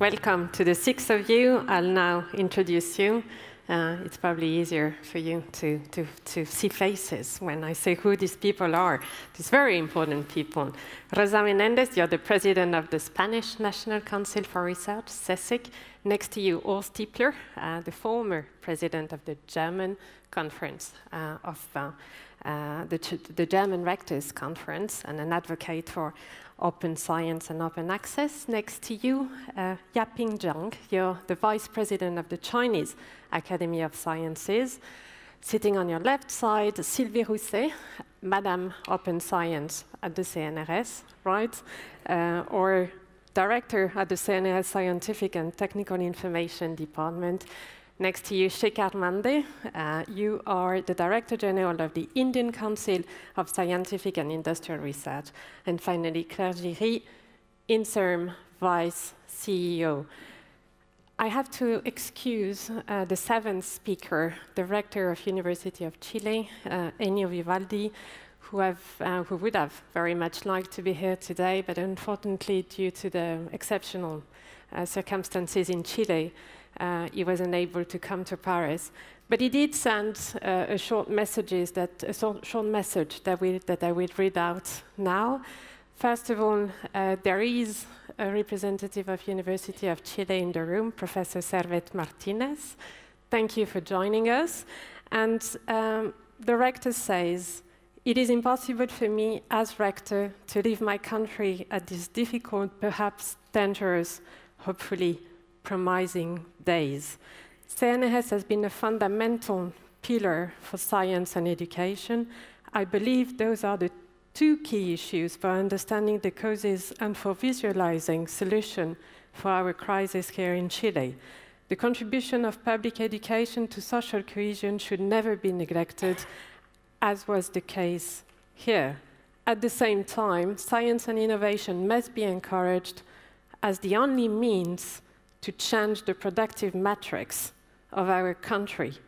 Welcome to the 6 of you. I'll now introduce you. It's probably easier for you to see faces when I say who these people are. These very important people. Rosa Menendez, you're the president of the Spanish National Council for Research, CSIC. Next to you, Urs Tiepler, the former president of the German Conference of the German Rectors Conference and an advocate for open science and open access. Next to you, Yaping Zhang, you're the vice president of the Chinese Academy of Sciences. Sitting on your left side, Sylvie Rousset, Madame Open Science at the CNRS, right? Or director at the CNRS Scientific and Technical Information Department. Next to you, Shekhar Mande, you are the Director General of the Indian Council of Scientific and Industrial Research. And finally, Claire Giry, Interim Vice CEO. I have to excuse the seventh speaker, the Rector of University of Chile, Ennio Vivaldi, who would have very much liked to be here today, but unfortunately, due to the exceptional circumstances in Chile, he was unable to come to Paris. But he did send a short message that I will read out now. First of all, there is a representative of University of Chile in the room, Professor Servet Martinez. Thank you for joining us. And the rector says, "It is impossible for me as rector to leave my country at this difficult, perhaps dangerous, hopefully promising days. CNRS has been a fundamental pillar for science and education. I believe those are the two key issues for understanding the causes and for visualizing solutions for our crisis here in Chile. The contribution of public education to social cohesion should never be neglected, as was the case here. At the same time, science and innovation must be encouraged as the only means to change the productive matrix of our country,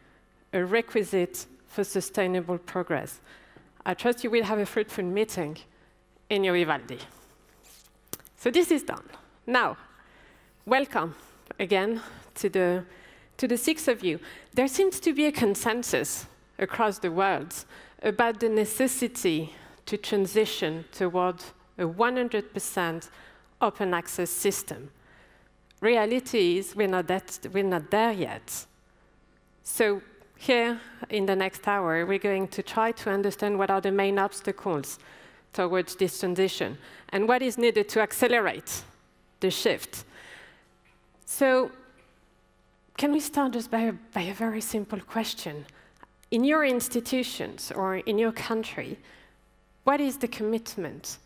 a requisite for sustainable progress." I trust you will have a fruitful meeting in your Vivaldi. So this is done. Now, welcome again to the 6 of you. There seems to be a consensus across the world about the necessity to transition toward a 100% open access system. Reality is we're not there yet. So here, in the next hour, we're going to try to understand what are the main obstacles towards this transition and what is needed to accelerate the shift. So can we start just by a very simple question? In your institutions or in your country, what is the commitment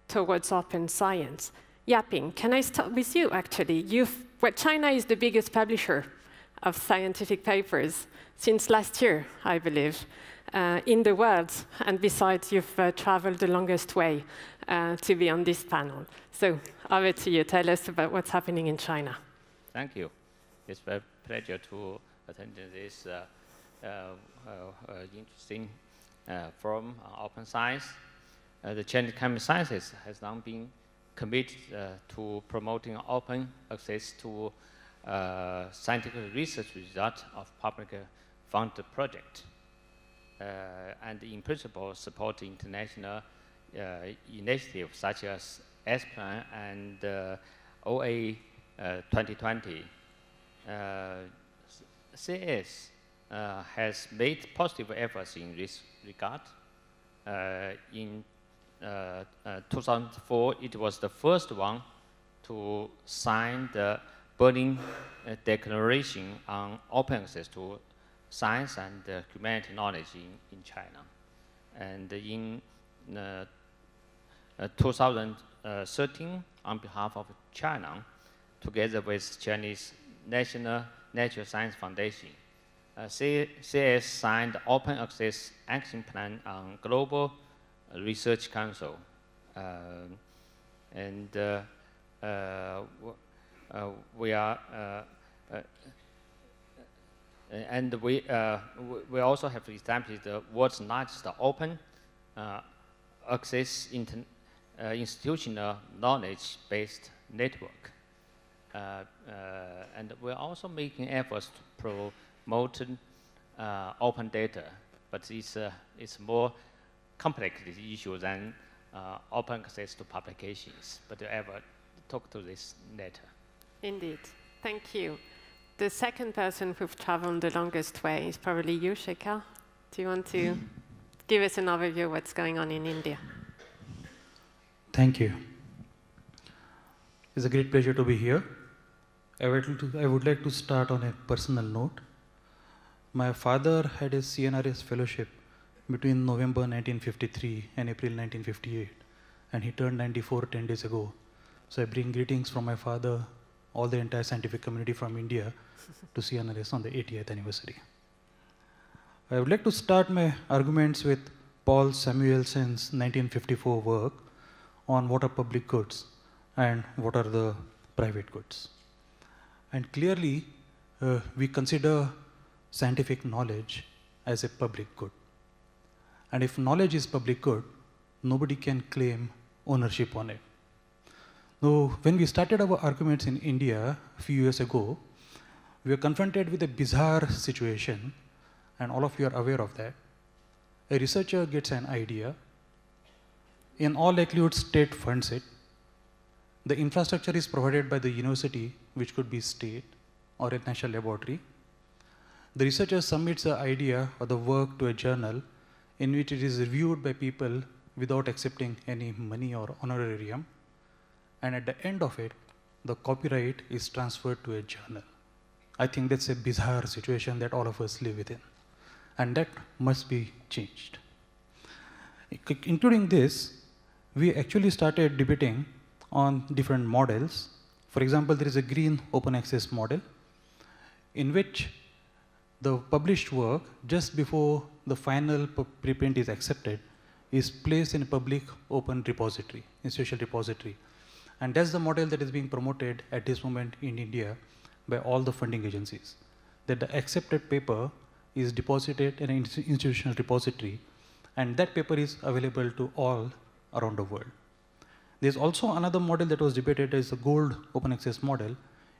towards open science? Yaping, can I start with you, actually? China is the biggest publisher of scientific papers since last year, I believe, in the world. And besides, you've traveled the longest way to be on this panel. So over to you. Tell us about what's happening in China. Thank you. It's a pleasure to attend this interesting forum on open science. The Chinese Academy of Sciences has now been committed to promoting open access to scientific research results of public funded projects, and in principle support international initiatives such as S-Plan and OA 2020. CS has made positive efforts in this regard. In 2004, it was the first one to sign the Berlin Declaration on open access to science and humanity knowledge in China. And in 2013, on behalf of China, together with Chinese National Natural Science Foundation, CS signed the Open Access Action Plan on Global Research Council, we also have established the world's largest open access institutional knowledge-based network. And we're also making efforts to promote open data, but it's more complex issue than open access to publications. But I will talk to this later. Indeed. Thank you. The second person who've traveled the longest way is probably you, Shekhar. Do you want to give us an overview of what's going on in India? Thank you. It's a great pleasure to be here. I would like to start on a personal note. My father had a CNRS fellowship between November 1953 and April 1958, and he turned 94 10 days ago. So I bring greetings from my father, all the entire scientific community from India, to CNRS on the 80th anniversary. I would like to start my arguments with Paul Samuelson's 1954 work on what are public goods and what are the private goods. And clearly, we consider scientific knowledge as a public good. And if knowledge is public good, nobody can claim ownership on it. Now, when we started our arguments in India a few years ago, we were confronted with a bizarre situation, and all of you are aware of that. A researcher gets an idea. In all likelihood, state funds it. The infrastructure is provided by the university, which could be state or a national laboratory. The researcher submits the idea or the work to a journal in which it is reviewed by people without accepting any money or honorarium. And at the end of it, the copyright is transferred to a journal. I think that's a bizarre situation that all of us live within. And that must be changed. Including this, we actually started debating on different models. For example, there is a green open access model in which the published work, just before the final preprint is accepted, is placed in a public open repository, institutional repository. And that's the model that is being promoted at this moment in India by all the funding agencies, that the accepted paper is deposited in an institutional repository, and that paper is available to all around the world. There's also another model that was debated as the gold open access model,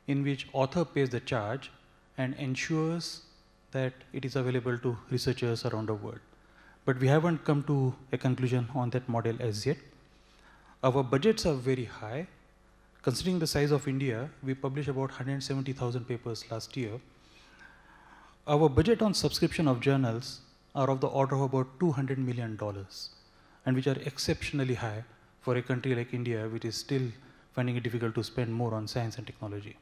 in which author pays the charge and ensures that it is available to researchers around the world. But we haven't come to a conclusion on that model as yet. Our budgets are very high. Considering the size of India, we published about 170,000 papers last year. Our budget on subscription of journals are of the order of about $200 million, and which are exceptionally high for a country like India, which is still finding it difficult to spend more on science and technology.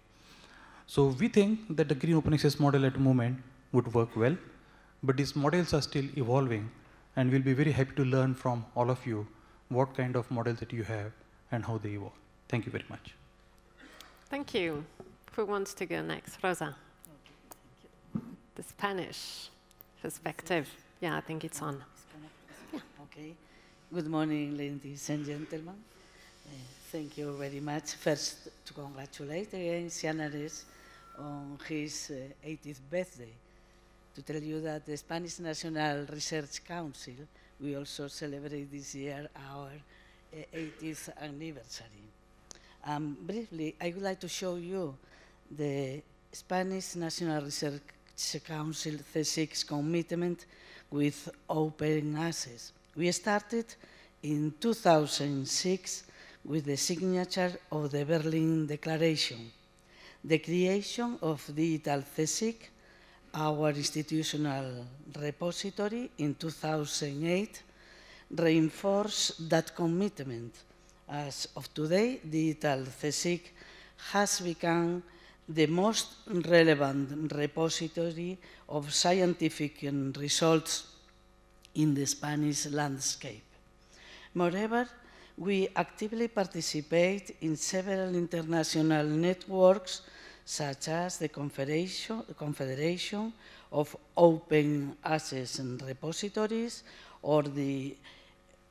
So we think that the green open access model at the moment would work well, but these models are still evolving, and we'll be very happy to learn from all of you what kind of models that you have and how they evolve. Thank you very much. Thank you. Who wants to go next? Rosa. The Spanish perspective. Yeah, I think it's on. Yeah. Okay. Good morning, ladies and gentlemen. Thank you very much. First, to congratulate again CNRS on his 80th birthday. To tell you that the Spanish National Research Council, we also celebrate this year our 80th anniversary. Briefly, I would like to show you the Spanish National Research Council C6 commitment with open access. We started in 2006 with the signature of the Berlin Declaration, the creation of Digital CSIC, our institutional repository in 2008, reinforced that commitment. As of today, Digital CSIC has become the most relevant repository of scientific results in the Spanish landscape. Moreover, we actively participate in several international networks, such as the Confederation of Open Access Repositories, or the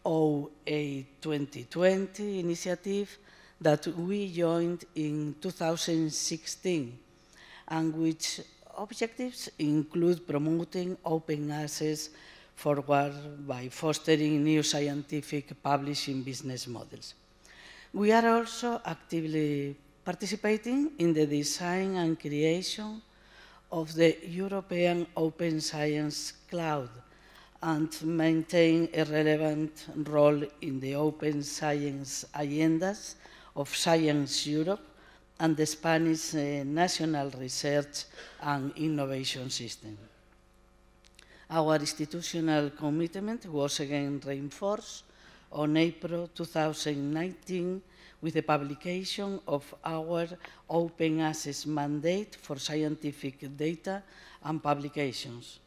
OA 2020 initiative that we joined in 2016, and which objectives include promoting open access forward by fostering new scientific publishing business models. We are also actively participating in the design and creation of the European Open Science Cloud and maintain a relevant role in the open science agendas of Science Europe and the Spanish National Research and Innovation System. Our institutional commitment was again reinforced on April 2019 with the publication of our open access mandate for scientific data and publications.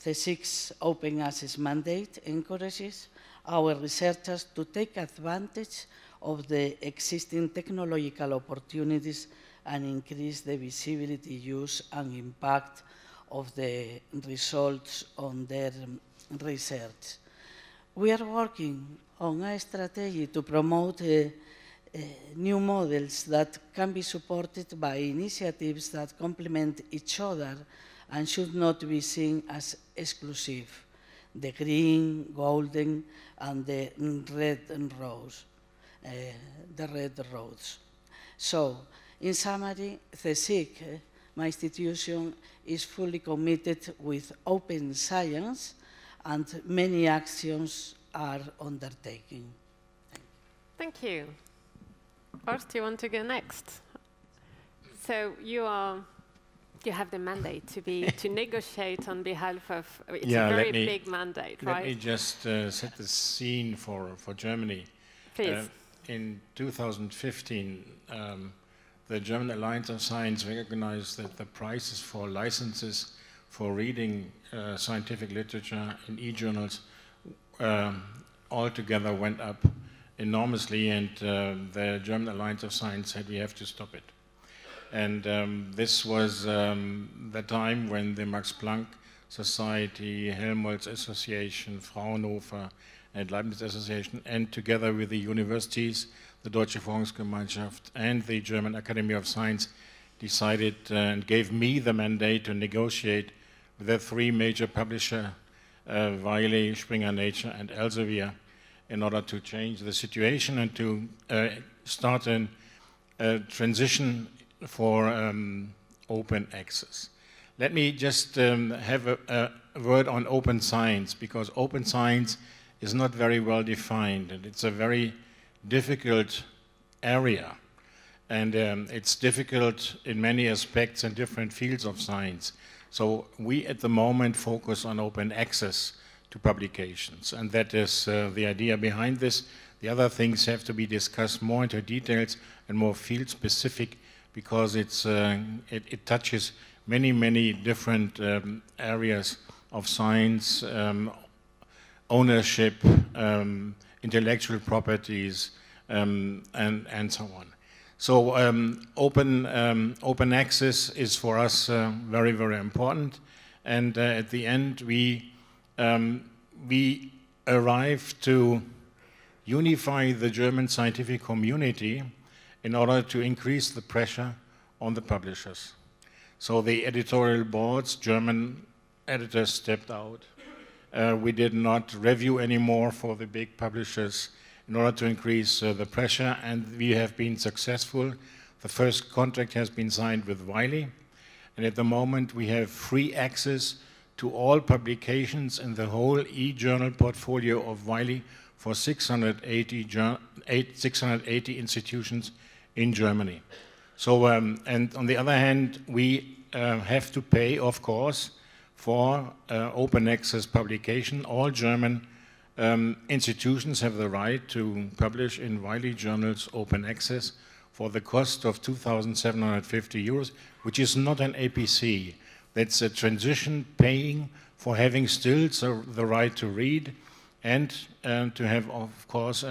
The CSIC open access mandate encourages our researchers to take advantage of the existing technological opportunities and increase the visibility, use, and impact of the results on their research. We are working on a strategy to promote new models that can be supported by initiatives that complement each other and should not be seen as exclusive. The green, golden, and the red roads. So, in summary, CSIC, my institution, is fully committed with open science, and many actions are undertaken. Thank you. Horst, do you want to go next? So you have the mandate to negotiate on behalf of. It's a very big mandate, right? Let me just set the scene for Germany. Please. In 2015, the German Alliance of Science recognized that the prices for licenses for reading scientific literature in e-journals altogether went up enormously, and the German Alliance of Science said we have to stop it. And this was the time when the Max Planck Society, Helmholtz Association, Fraunhofer, and Leibniz Association, and together with the universities, the Deutsche Forschungsgemeinschaft, and the German Academy of Science, decided and gave me the mandate to negotiate with the three major publishers, Wiley, Springer Nature, and Elsevier, in order to change the situation and to start a transition for open access. Let me just have a word on open science, because open science is not very well defined, and it's a very difficult area, and it's difficult in many aspects and different fields of science. So we at the moment focus on open access to publications, and that is the idea behind this. The other things have to be discussed more into details and more field specific, because it touches many different areas of science, ownership, intellectual properties, and so on. So open access is for us very important, and at the end we arrived to unify the German scientific community in order to increase the pressure on the publishers. So the editorial boards, German editors stepped out. We did not review anymore for the big publishers in order to increase the pressure, and we have been successful. The first contract has been signed with Wiley, and at the moment we have free access to all publications in the whole e-journal portfolio of Wiley for 680 institutions in Germany. So, and on the other hand, we have to pay, of course, for open access publication. All German institutions have the right to publish in Wiley journals open access for the cost of 2,750 euros, which is not an APC. That's a transition paying for having still the right to read and to have, of course,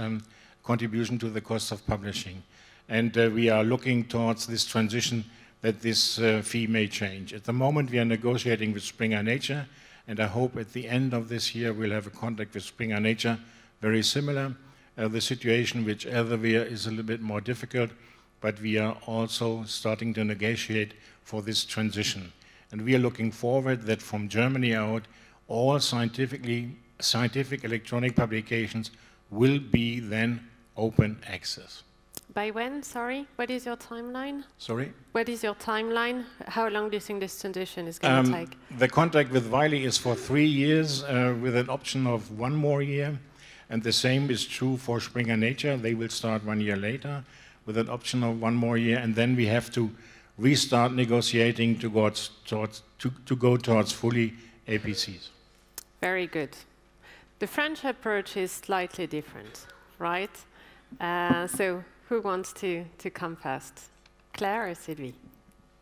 contribution to the cost of publishing. And we are looking towards this transition that this fee may change. At the moment, we are negotiating with Springer Nature, and I hope at the end of this year we'll have a contract with Springer Nature, very similar. The situation with Elsevier is a little bit more difficult, but we are also starting to negotiate for this transition. And we are looking forward that from Germany out, all scientific electronic publications will be then open access. By when? Sorry, what is your timeline? Sorry? What is your timeline? How long do you think this transition is going to take? The contract with Wiley is for 3 years with an option of 1 more year. And the same is true for Springer Nature. They will start 1 year later with an option of 1 more year. And then we have to restart negotiating to go towards fully APCs. Very good. The French approach is slightly different, right? So who wants to come first? Claire or Sylvie?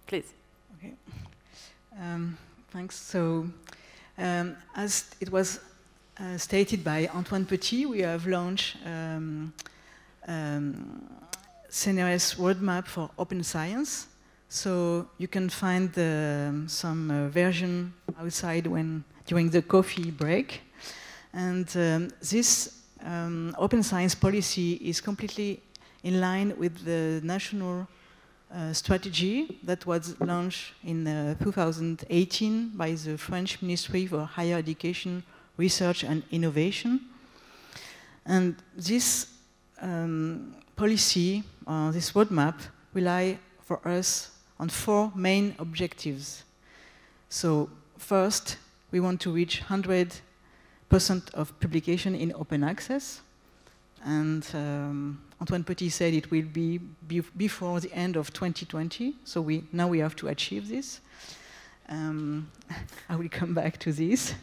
Please. Okay. Thanks. So, as it was stated by Antoine Petit, we have launched CNRS roadmap for open science. So you can find some version outside during the coffee break. And this open science policy is completely in line with the national strategy that was launched in 2018 by the French Ministry for Higher Education, Research and Innovation. And this policy, this roadmap, rely for us on 4 main objectives. So first, we want to reach 100% of publication in open access. And Antoine Petit said it will be before the end of 2020. So now we have to achieve this. I will come back to this.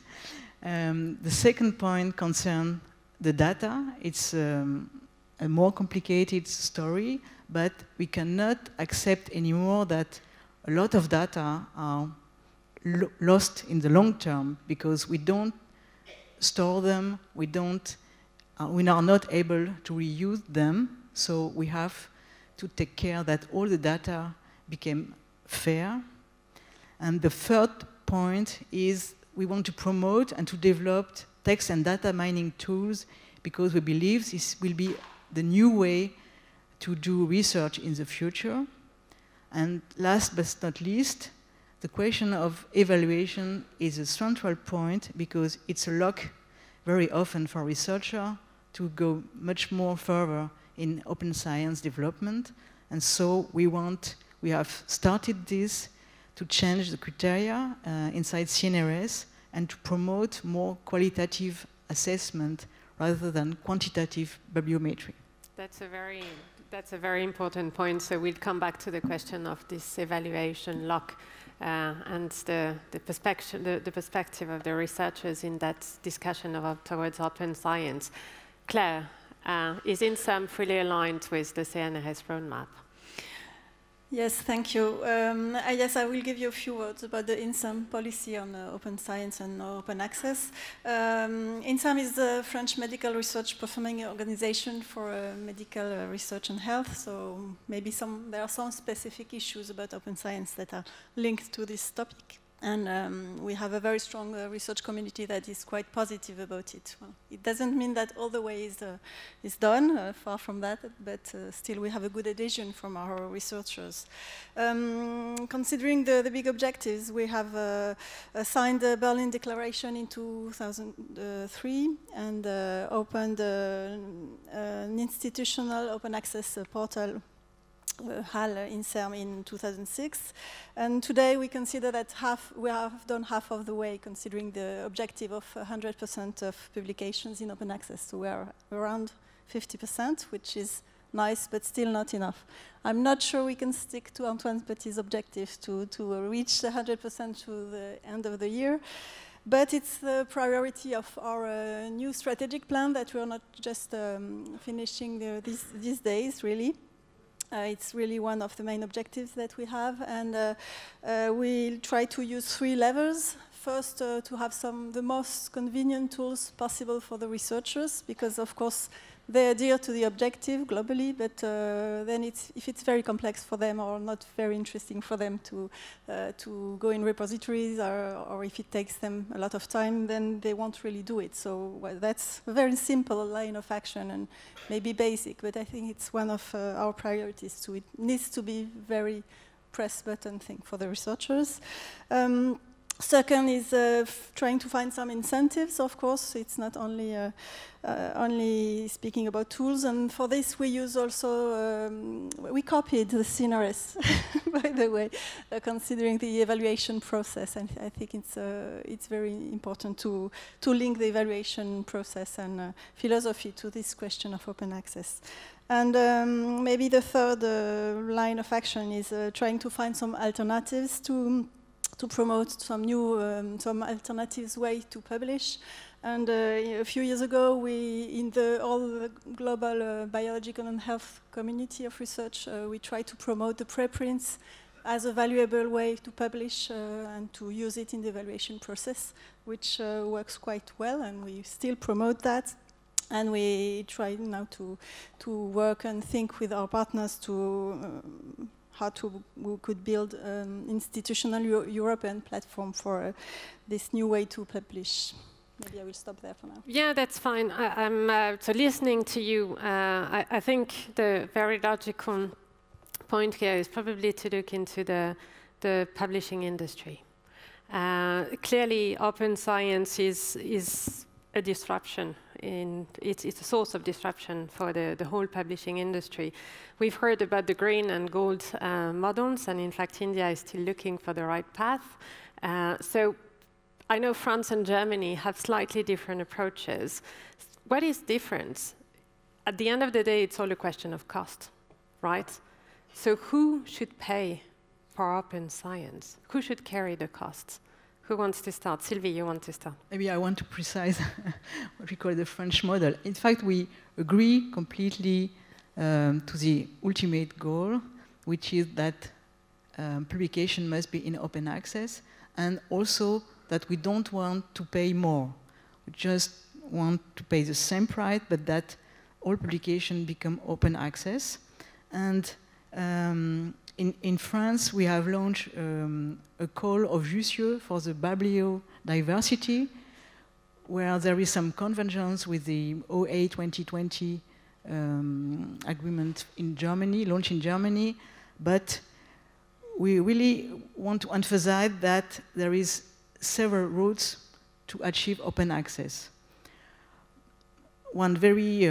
The second point concerns the data. It's a more complicated story, but we cannot accept anymore that a lot of data are lost in the long term because we don't store them, we are not able to reuse them, so we have to take care that all the data become fair. And the third point is we want to promote and to develop text and data mining tools because we believe this will be the new way to do research in the future. And last but not least, the question of evaluation is a central point because it's a lock very often for researchers to go much more further in open science development. And so we have started this to change the criteria inside CNRS and to promote more qualitative assessment rather than quantitative bibliometry. That's a very important point. So we'll come back to the question of this evaluation lock and the perspective of the researchers in that discussion towards open science. Claire, is INSAM fully aligned with the CNRS roadmap? Yes, thank you. Yes, I will give you a few words about the INSAM policy on open science and open access. INSAM is the French medical research performing organization for medical research and health, so maybe there are some specific issues about open science that are linked to this topic. And we have a very strong research community that is quite positive about it. Well, it doesn't mean that all the way is done, far from that, but still we have a good adhesion from our researchers. Considering the big objectives, we have signed the Berlin Declaration in 2003 and opened an institutional open access portal HAL INSERM in 2006, and today we consider that we have done half of the way, considering the objective of 100% of publications in open access. So we are around 50%, which is nice, but still not enough. I'm not sure we can stick to Antoine Petit's objective to reach 100% to the end of the year. But it's the priority of our new strategic plan that we're not just finishing these days, really. It's really one of the main objectives that we have, and we'll try to use 3 levers. First, to have the most convenient tools possible for the researchers, because of course they adhere to the objective globally, but then if it's very complex for them or not very interesting for them to go in repositories, or if it takes them a lot of time, then they won't really do it. So that's a very simple line of action and maybe basic, but I think it's one of our priorities. So it needs to be very press button thing for the researchers. Second is trying to find some incentives, of course. It's not only only speaking about tools. And for this, we use also, we copied the CNRS, by the way, considering the evaluation process. And I think it's very important to link the evaluation process and philosophy to this question of open access. And maybe the third line of action is trying to find some alternatives to promote some new, some alternatives way to publish. And a few years ago, in all the global biological and health community of research, we tried to promote the preprints as a valuable way to publish and to use it in the evaluation process, which works quite well, and we still promote that. And we try now to work and think with our partners to how we could build institutional European platform for this new way to publish. Maybe I will stop there for now. Yeah, that's fine. So listening to you, I think the very logical point here is probably to look into the publishing industry. Clearly, open science is a disruption. It's a source of disruption for the whole publishing industry. We've heard about the green and gold models, and in fact, India is still looking for the right path. So I know France and Germany have slightly different approaches. What is different? At the end of the day, it's all a question of cost, right? So who should pay for open science? Who should carry the costs? Who wants to start? Sylvie, you want to start? Maybe I want to precise what we call the French model. In fact, we agree completely to the ultimate goal, which is that publication must be in open access, and also that we don't want to pay more. We just want to pay the same price, but that all publications become open access. And in France, we have launched a call of Jussieu for the bibliodiversity, where there is some convergence with the OA 2020 agreement in Germany, launched in Germany, but we really want to emphasize that there is several routes to achieve open access. One very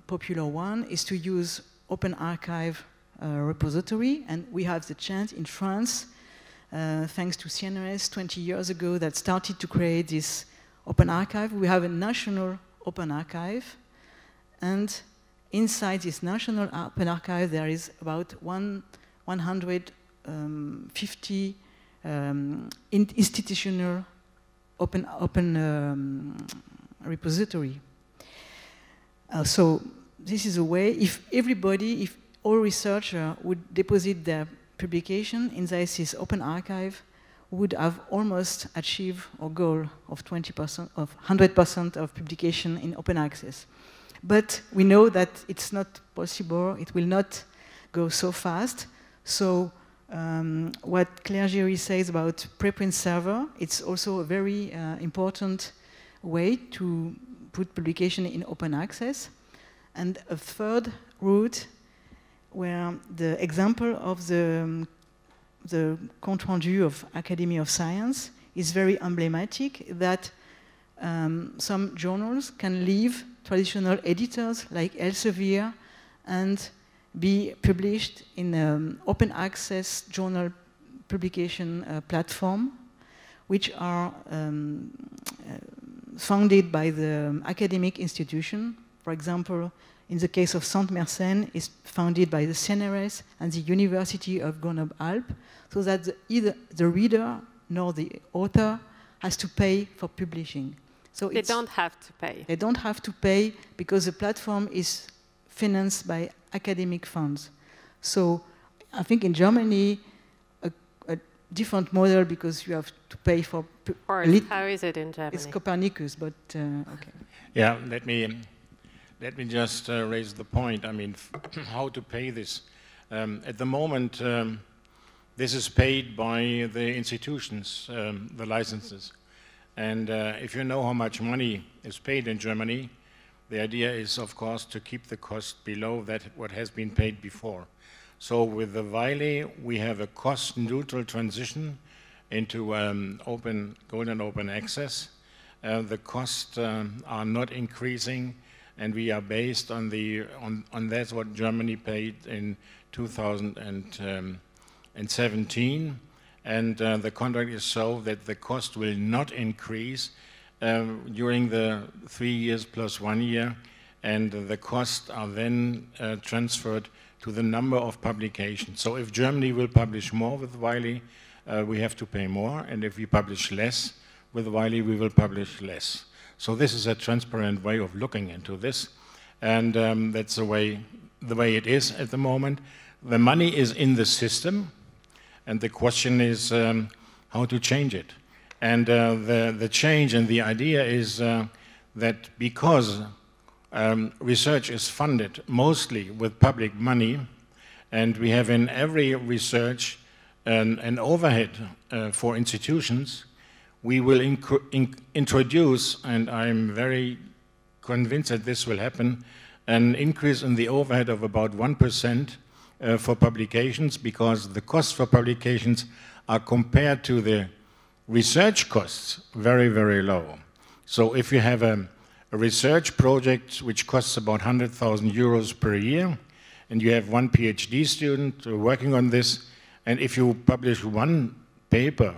popular one is to use open archive repository, and we have the chance in France, thanks to CNRS 20 years ago, that started to create this open archive. We have a national open archive, and inside this national open archive there is about 150 institutional open repository. So this is a way, if all researchers would deposit their publication in this open archive, would have almost achieved our goal of 20% of 100% of publication in open access. But we know that it's not possible, it will not go so fast. So what Claire Giry says about preprint server, it's also a very important way to put publication in open access. And a third route, where the example of the compte rendu of Academy of Science is very emblematic, that some journals can leave traditional editors like Elsevier and be published in an open access journal publication platform, which are founded by the academic institution. For example, in the case of Sainte-Mersenne, is founded by the CNRS and the University of Grenoble-Alpes, so that either the reader nor the author has to pay for publishing. So they don't have to pay. They don't have to pay because the platform is financed by academic funds. So I think in Germany, a different model, because you have to pay for... How is it in Germany? It's Copernicus, but okay. Yeah, let me just raise the point. I mean, how to pay this. At the moment, this is paid by the institutions, the licenses. And if you know how much money is paid in Germany, the idea is, of course, to keep the cost below that what has been paid before. So with the Wiley, we have a cost-neutral transition into golden open access. The costs are not increasing, and we are based on that's what Germany paid in 2017, and the contract is so that the cost will not increase during the 3 years plus 1 year, and the costs are then transferred to the number of publications. So if Germany will publish more with Wiley, we have to pay more, and if we publish less with Wiley, we will publish less. So this is a transparent way of looking into this, and that's the way it is at the moment. The money is in the system, and the question is how to change it. And the change and the idea is that because research is funded mostly with public money, and we have in every research an overhead for institutions, we will introduce, and I'm very convinced that this will happen, an increase in the overhead of about 1% for publications, because the costs for publications are compared to the research costs very, very low. So if you have a research project which costs about 100,000 euros per year, and you have one PhD student working on this, and if you publish one paper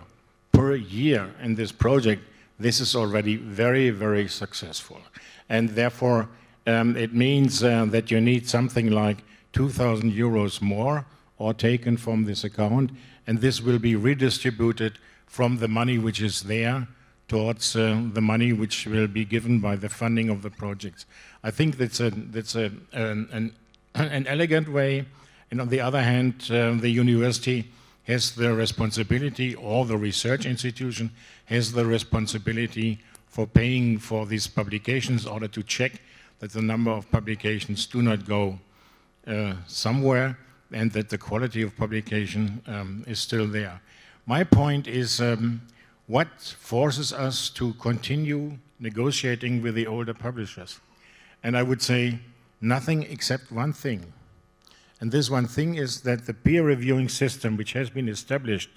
per year in this project, this is already very, very successful. And therefore, it means that you need something like 2,000 euros more or taken from this account, and this will be redistributed from the money which is there towards the money which will be given by the funding of the projects. I think that's an elegant way, and on the other hand, the university has the responsibility, or the research institution has the responsibility for paying for these publications in order to check that the number of publications do not go somewhere, and that the quality of publication is still there. My point is, what forces us to continue negotiating with the older publishers? And I would say nothing except one thing. And this one thing is that the peer reviewing system which has been established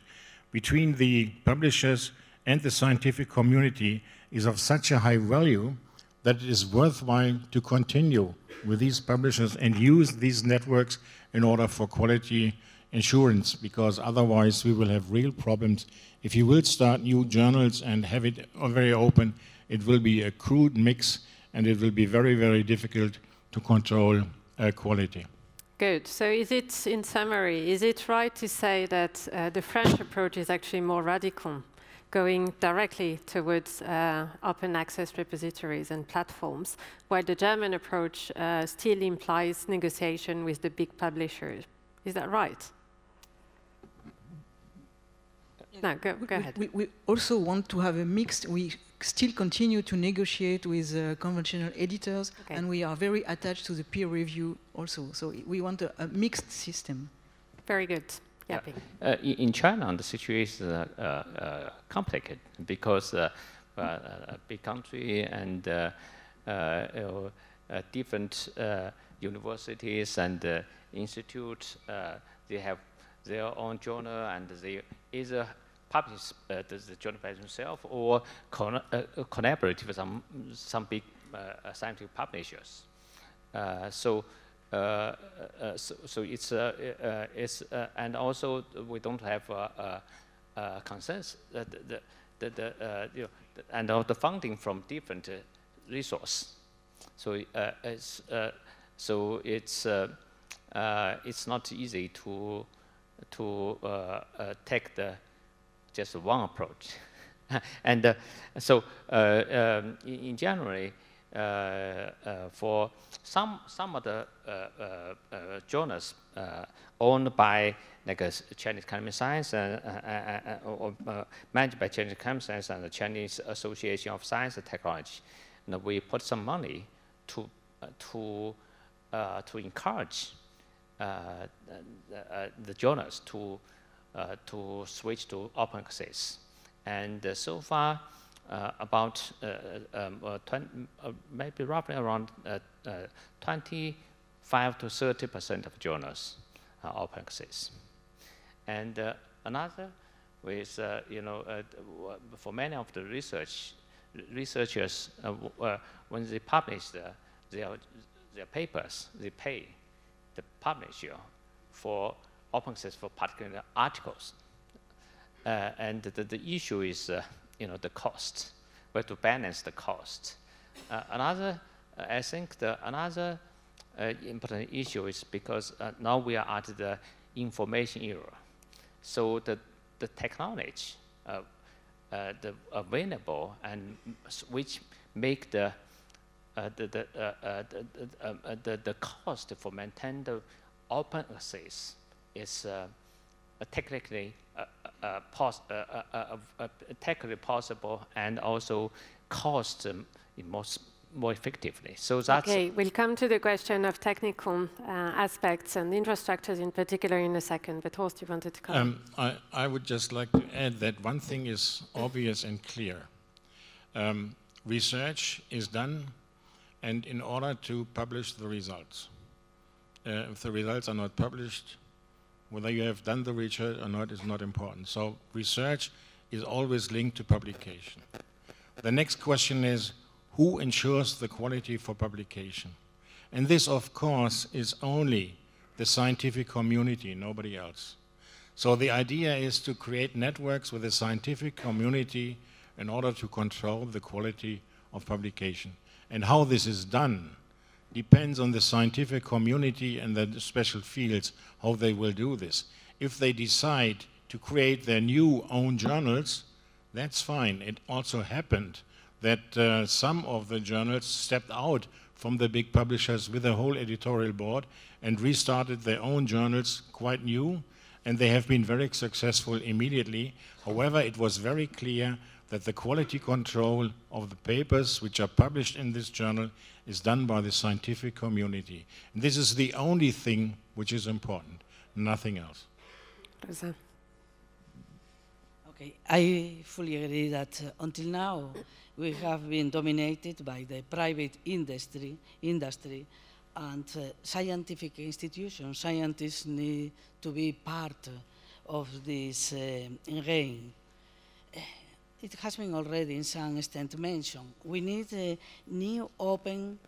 between the publishers and the scientific community is of such a high value that it is worthwhile to continue with these publishers and use these networks in order for quality assurance, because otherwise we will have real problems. If you will start new journals and have it very open, it will be a crude mix, and it will be very, very difficult to control quality. Good. So is it, in summary, is it right to say that the French approach is actually more radical, going directly towards open access repositories and platforms, while the German approach still implies negotiation with the big publishers? Is that right? No, go ahead. We also want to have a mixed, we still continue to negotiate with conventional editors, okay, and we are very attached to the peer review also. So we want a mixed system. Very good. Yeah. In China, the situation is complicated because a big country and different universities and institutes, they have their own journal, and they either publish the journal by themselves or collaborate with some big scientific publishers. So it's and also we don't have a consensus and all the funding from different resources. So it's not easy to take just one approach. And so in January, for some of the journals owned by like Chinese Academy Science or managed by Chinese Academy Science and the Chinese Association of Science and Technology, and we put some money to encourage the journals to switch to open access. And so far, about maybe roughly around 25 to 30% of journals are open access. And another with, for many of the researchers, when they publish their papers, they pay the publisher for open access for particular articles. And the issue is, the cost. We have to balance the cost. I think another important issue is because now we are at the information era. So the technology available and which make the cost for maintaining the open access is technically possible and also cost more effectively. So that's okay. We'll come to the question of technical aspects and infrastructures in particular in a second. But Horst, you wanted to comment? I would just like to add that one thing is obvious and clear. Research is done, and in order to publish the results, if the results are not published, whether you have done the research or not is not important. So research is always linked to publication. The next question is, who ensures the quality for publication? And this, of course, is only the scientific community, nobody else. So the idea is to create networks with the scientific community in order to control the quality of publication. And how this is done depends on the scientific community and the special fields, how they will do this. If they decide to create their new own journals, that's fine. It also happened that some of the journals stepped out from the big publishers with a whole editorial board and restarted their own journals quite new, and they have been very successful immediately. However, it was very clear that the quality control of the papers which are published in this journal is done by the scientific community. And this is the only thing which is important, nothing else. Rosa. Okay, I fully agree that until now we have been dominated by the private industry and scientific institutions. Scientists need to be part of this game. It has been already in some extent mentioned. We need new open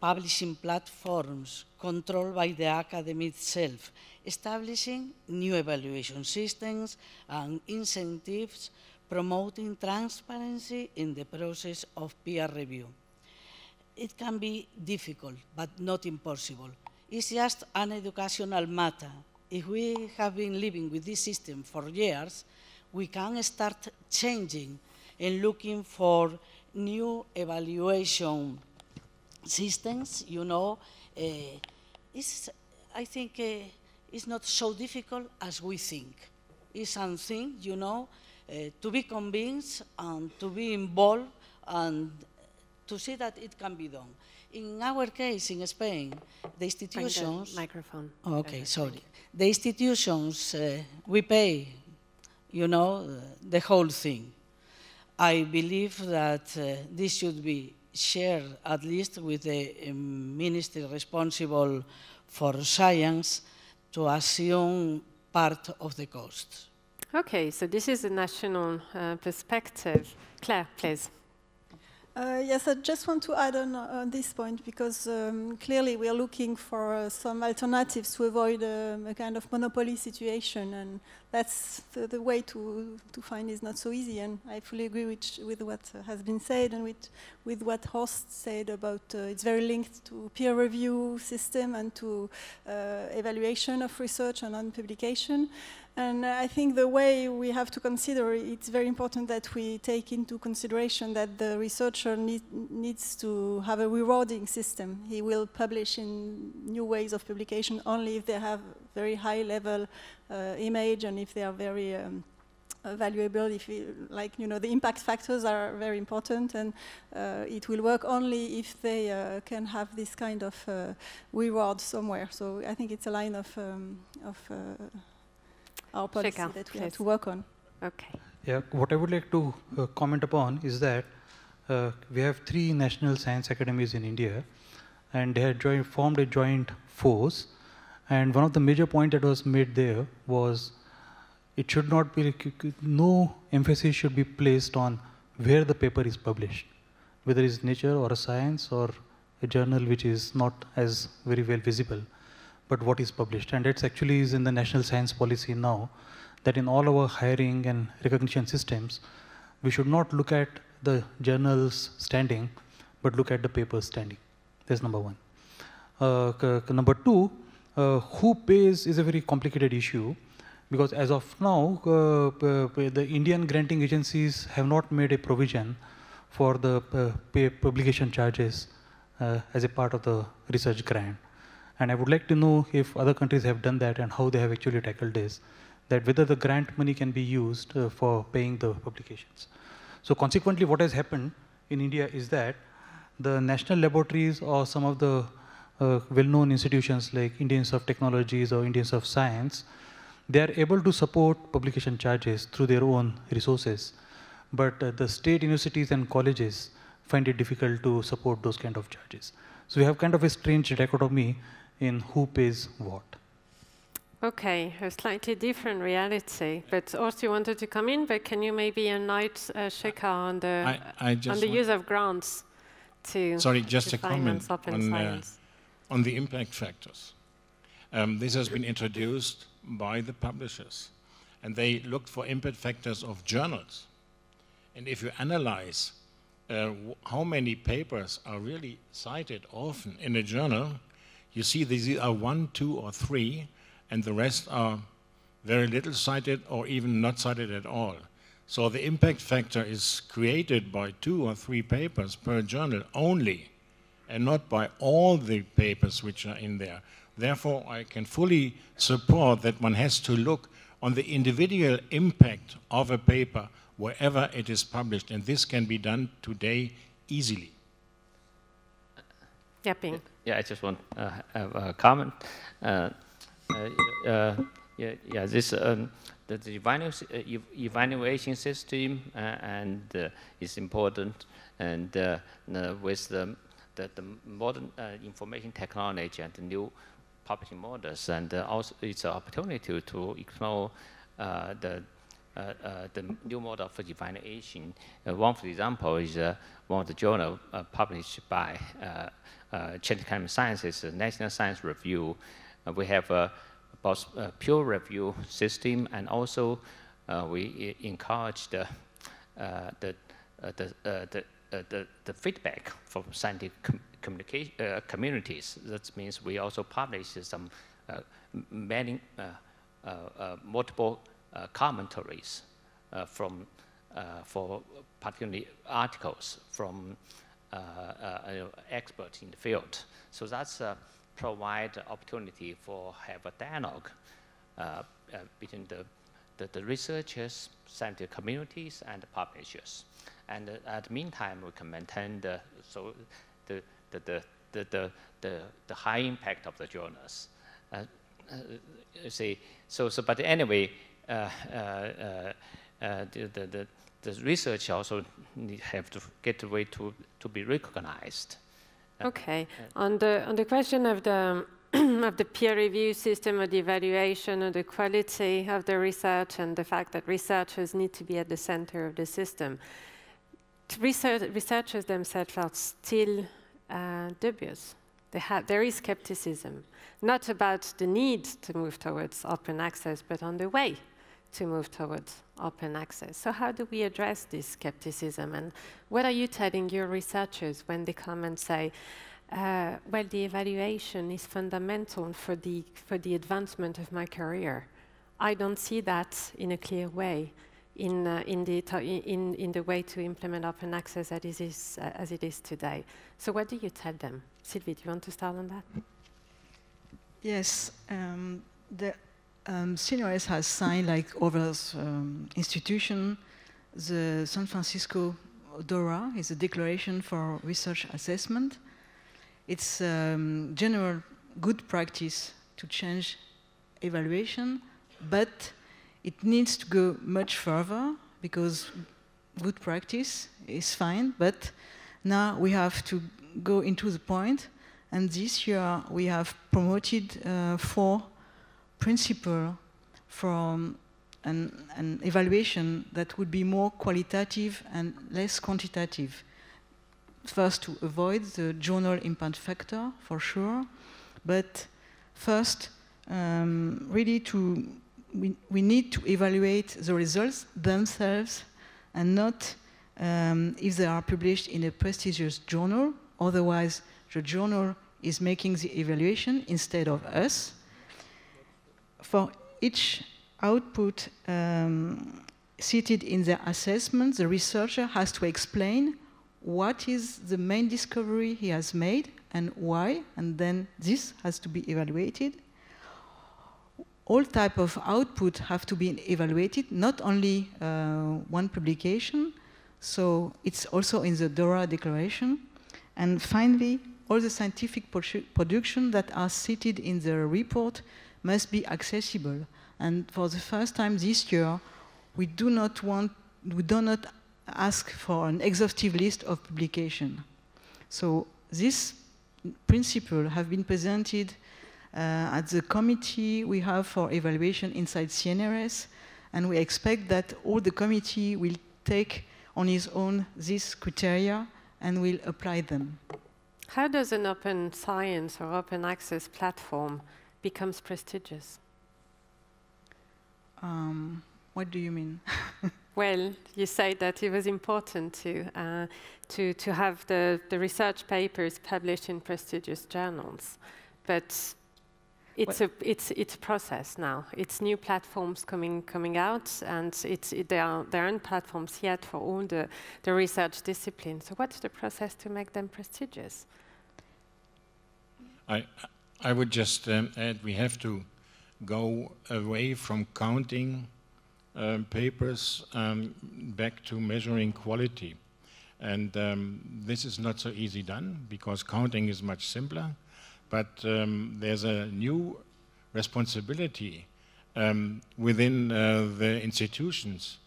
publishing platforms controlled by the academy itself, establishing new evaluation systems and incentives promoting transparency in the process of peer review. It can be difficult, but not impossible. It's just an educational matter. If we have been living with this system for years, we can start changing and looking for new evaluation systems. I think it's not so difficult as we think. It's something, to be convinced and to be involved and to see that it can be done. In our case, in Spain, the institutions... Microphone. Okay, sorry. The institutions, we pay, the whole thing. I believe that this should be shared at least with the ministry responsible for science to assume part of the cost. Okay, so this is a national perspective. Claire, please. Yes, I just want to add on this point because clearly we are looking for some alternatives to avoid a kind of monopoly situation, and that's the way to find is not so easy. And I fully agree with what has been said and with what Horst said about it's very linked to peer review system and to evaluation of research and on publication. And I think the way we have to consider it's very important that we take into consideration that the researcher needs to have a rewarding system. He will publish in new ways of publication only if they have very high level image and if they are very valuable. If the impact factors are very important, and it will work only if they can have this kind of reward somewhere. So I think it's a line of our policy that we have to work on. Okay. Yeah, what I would like to comment upon is that we have 3 national science academies in India, and they had formed a joint force. And one of the major points that was made there was it should not be, no emphasis should be placed on where the paper is published, whether it's Nature or a Science or a journal which is not as very well visible, but what is published. And it actually is in the national science policy now, that in all our hiring and recognition systems, we should not look at the journal's standing, but look at the paper's standing. That's number one. Number two, who pays is a very complicated issue, because as of now, the Indian granting agencies have not made a provision for the publication charges as a part of the research grant. And I would like to know if other countries have done that and how they have actually tackled this, that whether the grant money can be used for paying the publications. So consequently, what has happened in India is that the national laboratories or some of the well-known institutions like Indians of Technologies or Indians of Science, they are able to support publication charges through their own resources. But the state universities and colleges find it difficult to support those kind of charges. So we have kind of a strange dichotomy in who pays what. Okay, a slightly different reality. But also you wanted to come in, but can you maybe enlighten Shekhar on the use of grants to Sorry, just a comment on the impact factors. This has been introduced by the publishers, and they looked for impact factors of journals. And if you analyze how many papers are really cited often in a journal, you see these are 1, 2, or 3, and the rest are very little cited or even not cited at all. So the impact factor is created by 2 or 3 papers per journal only, and not by all the papers which are in there. Therefore, I can fully support that one has to look on the individual impact of a paper wherever it is published, and this can be done today easily. Yapping. Yeah, I just want to have a comment. This the evaluation system is important, and with the modern information technology and the new publishing models, and also it's an opportunity to explore the new model for evaluation. One, for example, is one of the journal published by Genomics Sciences, National Science Review. We have both peer review system, and also we encourage the feedback from scientific communities. That means we also publish some many multiple commentaries for particularly articles from experts in the field. So that's provide opportunity for have a dialogue between the researchers, scientific communities, and the publishers. And at the meantime, we can maintain the high impact of the journals. But anyway, the research also have to get a way to be recognized. Okay. On the question of the of the peer review system, of the evaluation of the quality of the research, and the fact that researchers need to be at the center of the system, researchers themselves are still dubious. There is skepticism, not about the need to move towards open access, but on the way to move towards open access. So how do we address this skepticism? And what are you telling your researchers when they come and say, well, the evaluation is fundamental for the advancement of my career. I don't see that in a clear way in the way to implement open access as it is today. So what do you tell them? Sylvie, do you want to start on that? Yes. The CNRS has signed, like other institutions, the San Francisco DORA is a Declaration for Research Assessment. It's general good practice to change evaluation, but it needs to go much further, because good practice is fine, but now we have to go into the point, and this year we have promoted 4 principles from an evaluation that would be more qualitative and less quantitative. First, to avoid the journal impact factor, for sure, but first, really we need to evaluate the results themselves and not if they are published in a prestigious journal. Otherwise, the journal is making the evaluation instead of us. For each output cited in their assessment, the researcher has to explain what is the main discovery he has made and why, and then this has to be evaluated. All type of output have to be evaluated, not only one publication, so it's also in the DORA declaration. And finally, all the scientific production that are cited in the report must be accessible. And for the first time this year, we do not ask for an exhaustive list of publication. So this principle have been presented at the committee we have for evaluation inside CNRS, and we expect that all the committee will take on its own these criteria and will apply them. How does an open science or open access platform becomes prestigious? What do you mean? Well, you say that it was important to have the research papers published in prestigious journals, but it's a process now. It's new platforms coming out, and there aren't platforms yet for all the research disciplines. So what's the process to make them prestigious? I would just add, we have to go away from counting papers back to measuring quality. And this is not so easy done, because counting is much simpler. But there's a new responsibility within the institutions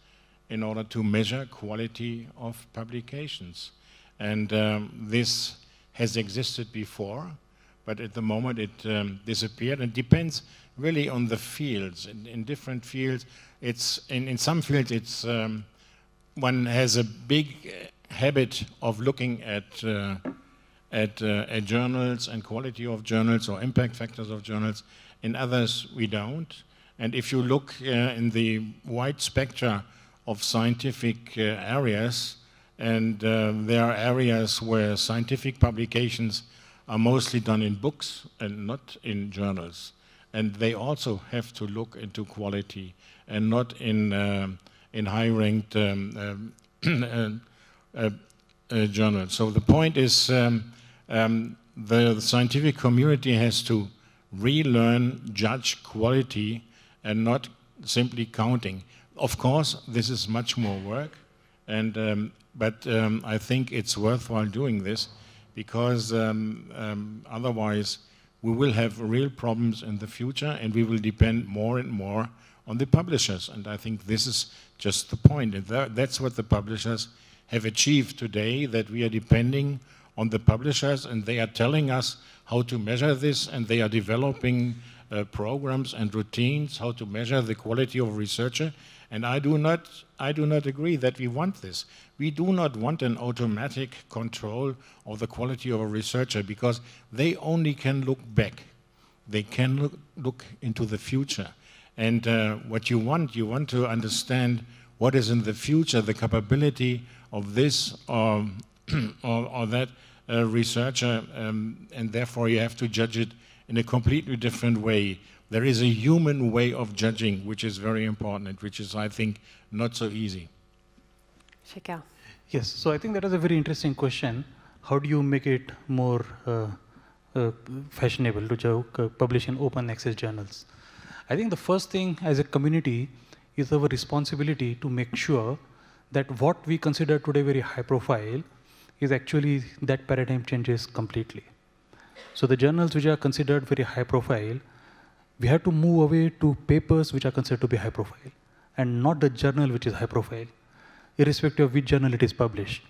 in order to measure quality of publications. And this has existed before, but at the moment it disappeared. And depends really on the fields. In different fields, in some fields it's one has a big habit of looking at journals and quality of journals or impact factors of journals. In others, we don't. And if you look in the wide spectra of scientific areas, and there are areas where scientific publications are mostly done in books and not in journals. And they also have to look into quality and not in high-ranked journals. So the point is, the scientific community has to relearn, judge quality, and not simply counting. Of course, this is much more work, and but I think it's worthwhile doing this, because otherwise we will have real problems in the future, and we will depend more and more on the publishers. And I think this is just the point. And that's what the publishers have achieved today, that we are depending on the publishers, and they are telling us how to measure this, and they are developing programs and routines how to measure the quality of a researcher. And I do not agree that we want this. We do not want an automatic control of the quality of a researcher, because they only can look back. They can look into the future. And what you want to understand what is in the future, the capability of this or that researcher, and therefore you have to judge it in a completely different way. There is a human way of judging, which is very important, which is, I think, not so easy. Shika. Yes, so I think that is a very interesting question. How do you make it more fashionable to publish in open access journals? I think the first thing as a community is our responsibility to make sure that what we consider today very high profile is actually that paradigm changes completely. So the journals which are considered very high profile, we have to move away to papers which are considered to be high profile, and not the journal which is high profile, irrespective of which journal it is published.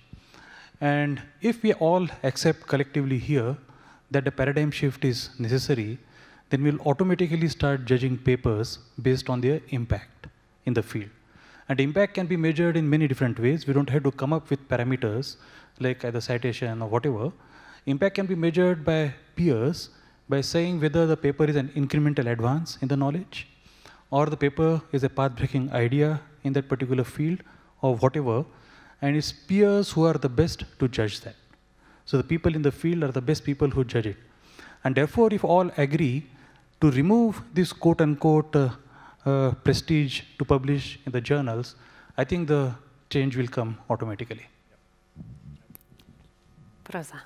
And if we all accept collectively here that the paradigm shift is necessary, then we'll automatically start judging papers based on their impact in the field. And impact can be measured in many different ways. We don't have to come up with parameters like either citation or whatever. Impact can be measured by peers by saying whether the paper is an incremental advance in the knowledge, or the paper is a path-breaking idea in that particular field, or whatever. And it's peers who are the best to judge that. So the people in the field are the best people who judge it. And therefore, if all agree to remove this quote-unquote prestige to publish in the journals, I think the change will come automatically. Rosa.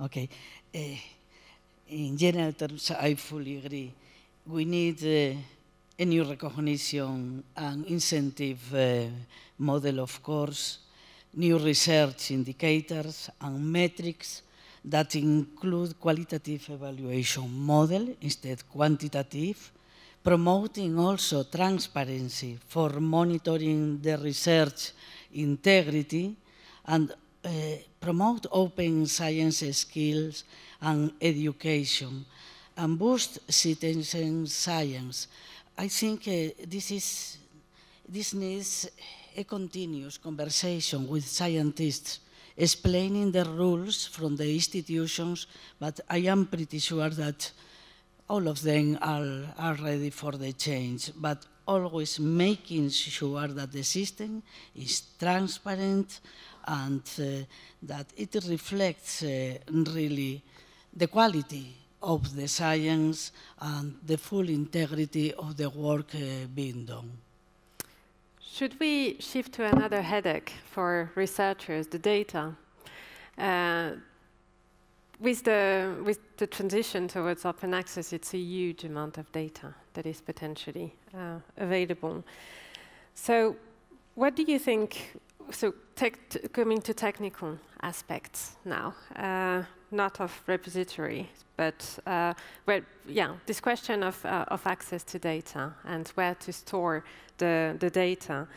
Okay. In general terms, I fully agree. We need a new recognition and incentive model, of course, new research indicators and metrics that include qualitative evaluation model instead quantitative, promoting also transparency for monitoring the research integrity, and promote open science skills and education, and boost citizen science. I think this needs a continuous conversation with scientists, explaining the rules from the institutions, but I am pretty sure that all of them are ready for the change, but always making sure that the system is transparent and that it reflects really the quality of the science and the full integrity of the work being done. Should we shift to another headache for researchers, the data? With the transition towards open access, it's a huge amount of data that is potentially available. So what do you think, so coming to technical aspects now, not of repository, but this question of access to data and where to store the data.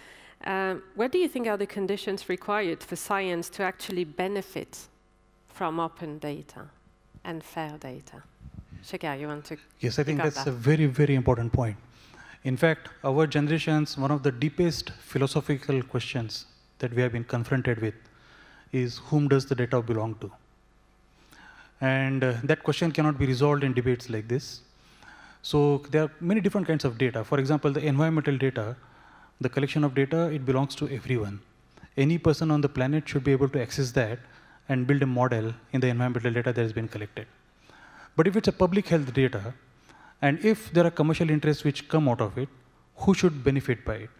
What do you think are the conditions required for science to actually benefit from open data and fair data? Shagar, you want to? Yes, I think that's a very, very important point. In fact, our generation's one of the deepest philosophical questions that we have been confronted with is whom does the data belong to? And that question cannot be resolved in debates like this. So there are many different kinds of data. For example, the environmental data, the collection of data, it belongs to everyone. Any person on the planet should be able to access that and build a model in the environmental data that has been collected. But if it's a public health data, and if there are commercial interests which come out of it, who should benefit by it?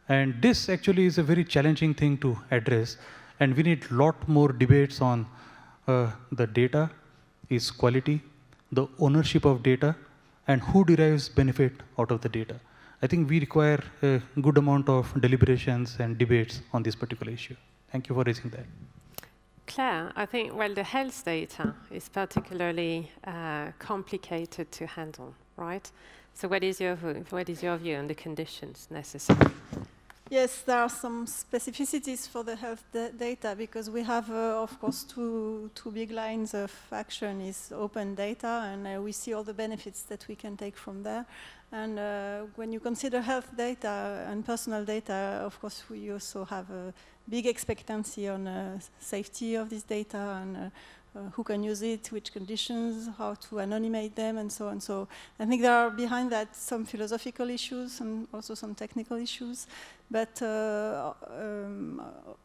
And this actually is a very challenging thing to address, and we need a lot more debates on the data, its quality, the ownership of data, and who derives benefit out of the data. I think we require a good amount of deliberations and debates on this particular issue. Thank you for raising that. Claire, I think, well, the health data is particularly complicated to handle, right? So what is your view on the conditions necessary? Yes, there are some specificities for the health data because we have, of course, two big lines of action is open data, and we see all the benefits that we can take from there. And when you consider health data and personal data, of course, we also have a big expectancy on safety of this data and who can use it, which conditions, how to anonymate them, and so on. So I think there are behind that some philosophical issues and also some technical issues, but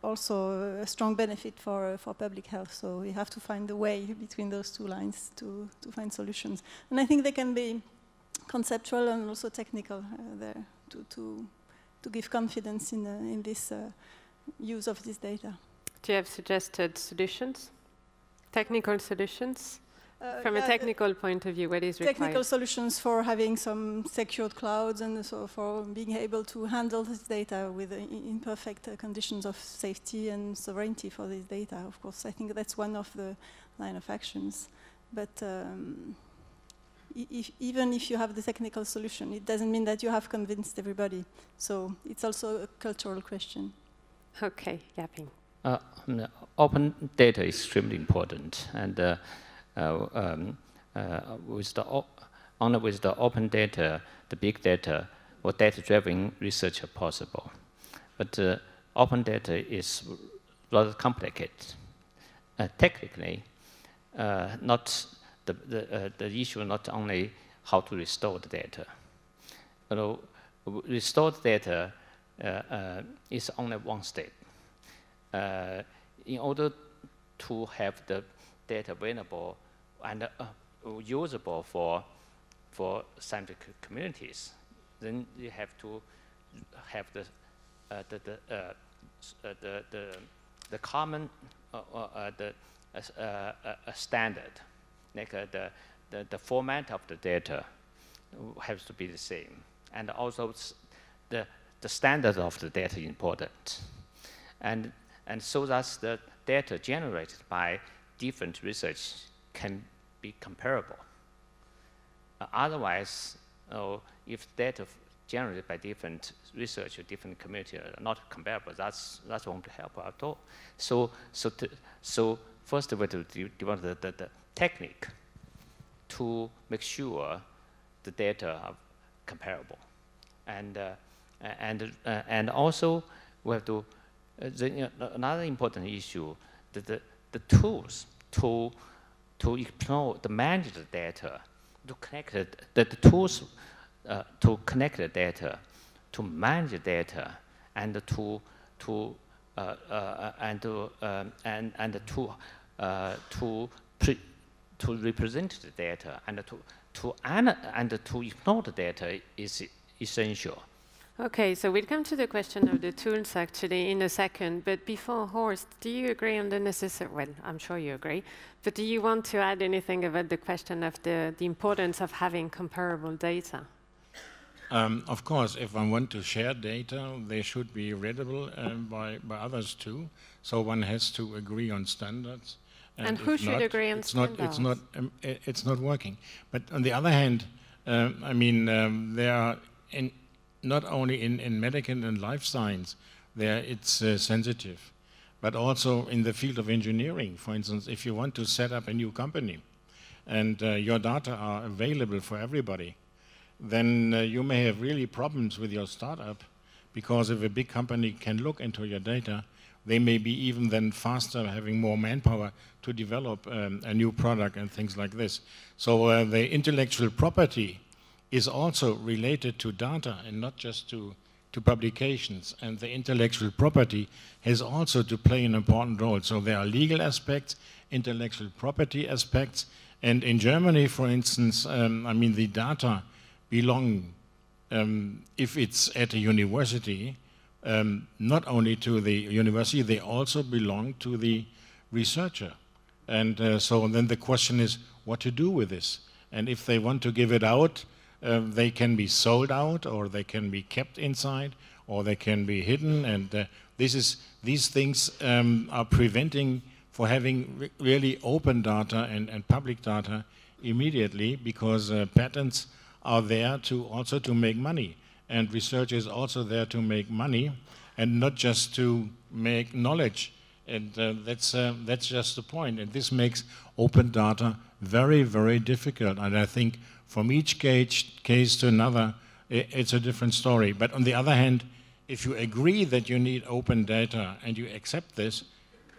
also a strong benefit for public health. So we have to find a way between those two lines to find solutions. And I think they can be conceptual and also technical there to give confidence in this use of this data. Do you have suggested solutions? Technical solutions? From a technical point of view, what is required? Technical solutions for having some secured clouds and so for being able to handle this data with imperfect conditions of safety and sovereignty for this data. Of course, I think that's one of the line of actions. But even if you have the technical solution, it doesn't mean that you have convinced everybody. So it's also a cultural question. Okay, Yaping. Open data is extremely important, and with only with the open data, the big data, or data-driven research possible. But open data is rather complicated. Technically, not the issue not only how to restore the data. Restored data is only one step. In order to have the data available and usable for scientific communities, then you have to have the common standard, like the format of the data has to be the same, and also the standard of the data is important, and so that the data generated by different research can be comparable. Otherwise, if data generated by different research or different community are not comparable, that won't help at all. So first we have to develop the technique to make sure the data are comparable, and also we have to another important issue the tools to explore the manage the data, to connect the tools to connect the data, to manage the data, and to represent the data, and to ignore the data is essential. Okay, so we'll come to the question of the tools actually in a second, but before, Horst, do you agree on the necessary, well, I'm sure you agree, but do you want to add anything about the question of the importance of having comparable data? Of course, if I want to share data, they should be readable by others too, so one has to agree on standards. And who should agree on standards? It's not working. But on the other hand, I mean, there are not only in medical and life science, it's sensitive, but also in the field of engineering. For instance, if you want to set up a new company and your data are available for everybody, then you may have really problems with your startup, because if a big company can look into your data, they may be even then faster, having more manpower to develop a new product and things like this. So the intellectual property is also related to data and not just to publications. And the intellectual property has also to play an important role. So there are legal aspects, intellectual property aspects. And in Germany, for instance, I mean, the data belong, if it's at a university, not only to the university, they also belong to the researcher. And so then the question is what to do with this. And if they want to give it out, they can be sold out, or they can be kept inside, or they can be hidden. And these things are preventing for having really open data and public data immediately, because patents are there to also to make money, and research is also there to make money, and not just to make knowledge. And that's just the point. And this makes open data very, very difficult. And I think from each case to another, it's a different story. But on the other hand, if you agree that you need open data and you accept this,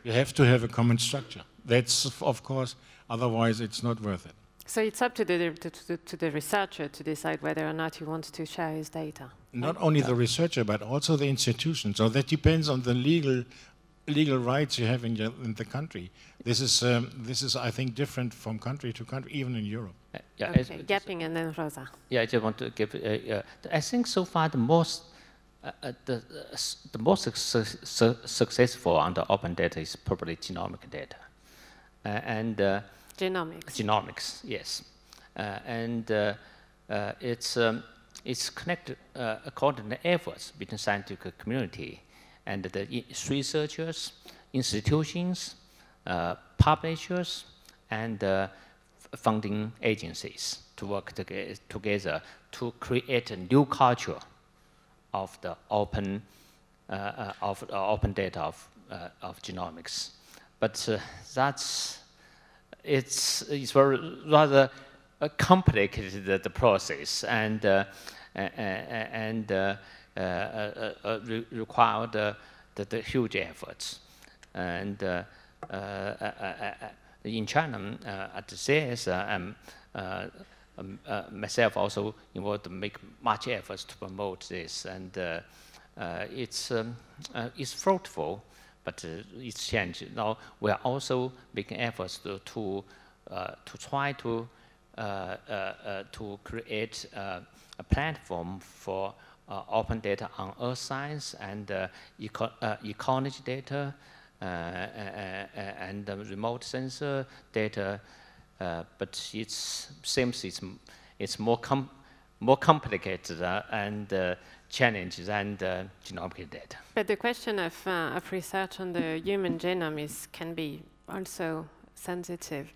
you have to have a common structure. That's, of course, otherwise it's not worth it. So it's up to the researcher to decide whether or not he wants to share his data. Not only the researcher, but also the institution. So that depends on the legal rights you have in the country. This is, I think, different from country to country, even in Europe. Yeah, okay. Gapping and then Rosa. Yeah, I just want to give. I think so far the most successful on the open data is probably genomic data, and genomics. Genomics, yes, and it's connected according to efforts between scientific community and the researchers, institutions, publishers, and funding agencies to work together to create a new culture of the open data of genomics. But it's very rather complicated the process and required the huge efforts. And in China, at the CS, myself also involved to make much efforts to promote this, and it's fruitful, but it's changed. Now we are also making efforts to try to create a platform for open data on earth science and ecology data and remote sensor data, but it seems it's more complicated and challenges and genomic data. But the question of research on the human genome can be also sensitive.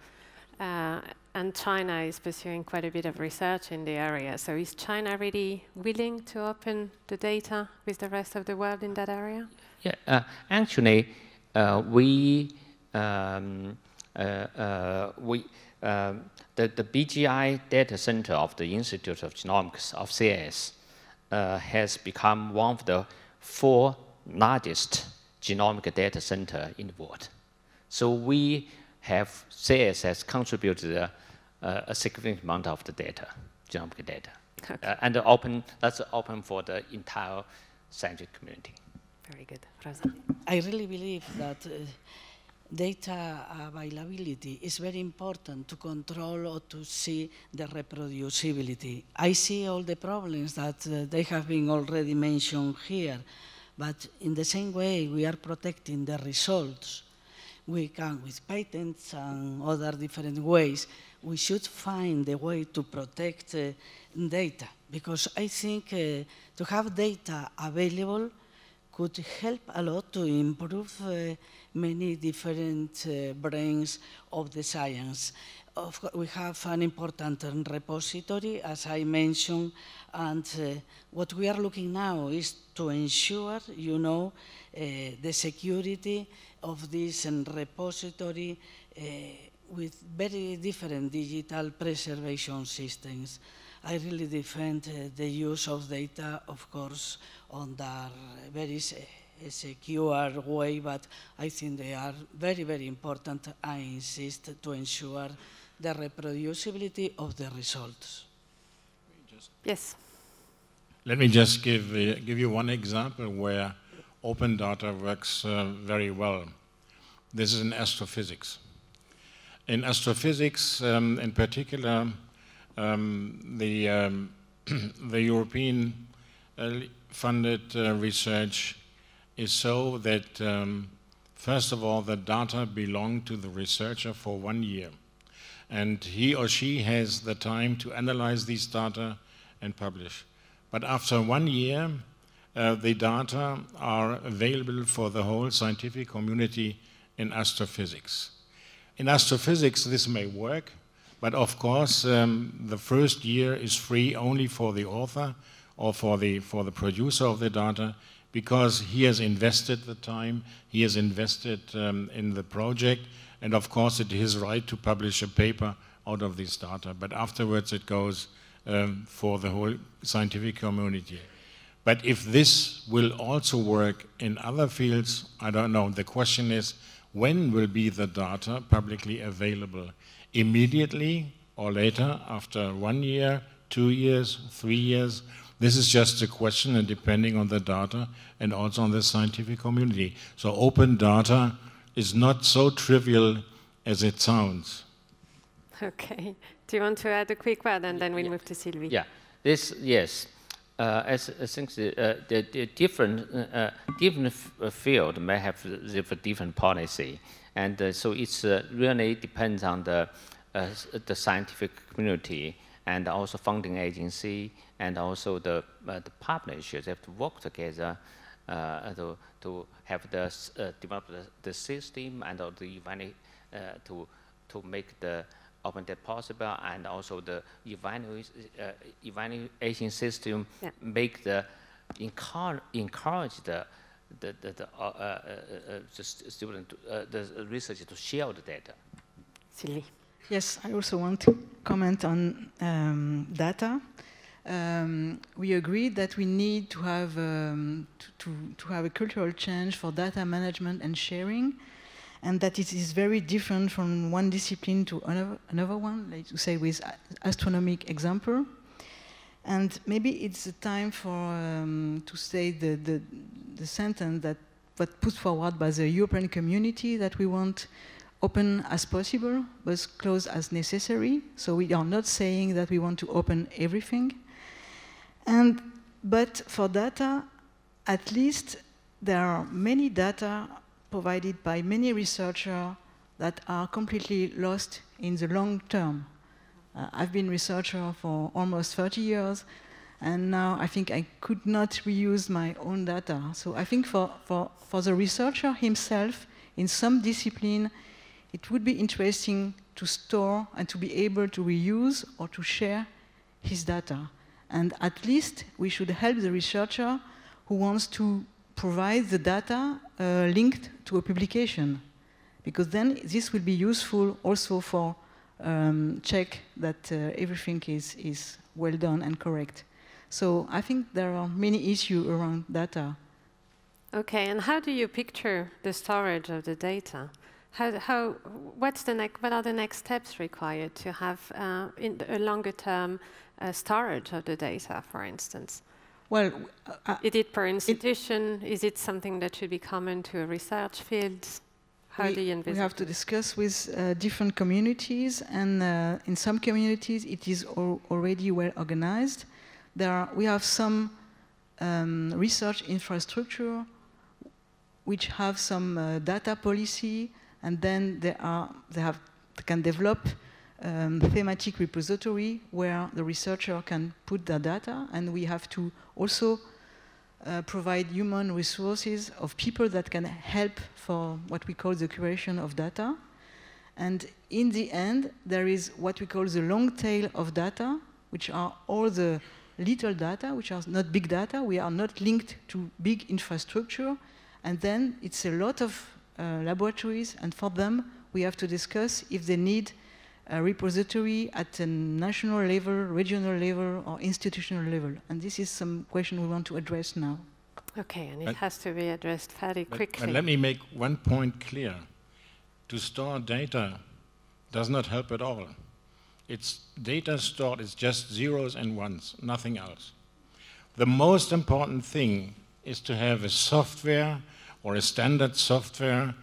And China is pursuing quite a bit of research in the area. So is China really willing to open the data with the rest of the world in that area? Yeah, actually, the BGI data center of the Institute of Genomics of CS has become one of the 4 largest genomic data center in the world. So CS has contributed a significant amount of the data, genomic data. Okay. And that's open for the entire scientific community. Very good. Rosa. I really believe that data availability is very important to control or to see the reproducibility. I see all the problems that they have been already mentioned here, but in the same way we are protecting the results. We can, with patents and other different ways, we should find a way to protect data, because I think to have data available could help a lot to improve many different branches of the science. We have an important repository, as I mentioned, and what we are looking now is to ensure, the security of this repository with very different digital preservation systems. I really defend the use of data, of course, on the very secure way, but I think they are very, very important. I insist to ensure the reproducibility of the results. Yes. Let me just give you one example where open data works very well. This is in astrophysics. In astrophysics, in particular, the European funded research is so that, first of all, the data belong to the researcher for 1 year. And he or she has the time to analyze these data and publish. But after 1 year, the data are available for the whole scientific community in astrophysics. In astrophysics, this may work, but of course, the first year is free only for the author or for the producer of the data, because he has invested the time, he has invested in the project, and of course it is right to publish a paper out of this data, but afterwards it goes for the whole scientific community. But if this will also work in other fields, I don't know. The question is, when will be the data publicly available? Immediately or later, after 1 year, 2 years, 3 years? This is just a question, and depending on the data and also on the scientific community. So open data is not so trivial as it sounds. Okay. Do you want to add a quick word, and then we move to Sylvie? Yeah. Yes. As I think the different field may have different policy, and so it's really depends on the scientific community and also funding agency and also the publishers have to work together to have develop the system and to make the open data possible, and also the evaluation system make the encourage the student the researcher to share the data. Sylvie. Yes, I also want to comment on data. We agreed that we need to have to have a cultural change for data management and sharing, and that it is very different from one discipline to another one, like to say with astronomic example. And maybe it's the time for to say the sentence that put forward by the European community, that we want open as possible, but close as necessary. So we are not saying that we want to open everything. But for data, at least there are many data provided by many researchers that are completely lost in the long term. I've been a researcher for almost 30 years, and now I think I could not reuse my own data. So I think for the researcher himself, in some discipline, it would be interesting to store and to be able to reuse or to share his data. And at least we should help the researcher who wants to provide the data linked to a publication, because then this will be useful also for check that everything is well done and correct. So I think there are many issues around data. Okay, and how do you picture the storage of the data? What are the next steps required to have in a longer term storage of the data, for instance? Well, is it per institution? Is it something that should be common to a research field? How do you envisage? We have to discuss with different communities, and in some communities it is already well organized. We have some research infrastructure which have some data policy, and then they can develop thematic repository where the researcher can put their data, and we have to also provide human resources of people that can help for what we call the curation of data. And in the end, there is what we call the long tail of data, which are all the little data, which are not big data. We are not linked to big infrastructure. And then it's a lot of laboratories, and for them, we have to discuss if they need a repository at a national level, regional level, or institutional level. And this is some question we want to address now. Okay, and it has to be addressed fairly quickly. Let me make one point clear. To store data does not help at all. It's data stored is just zeros and ones, nothing else. The most important thing is to have a software or a standard software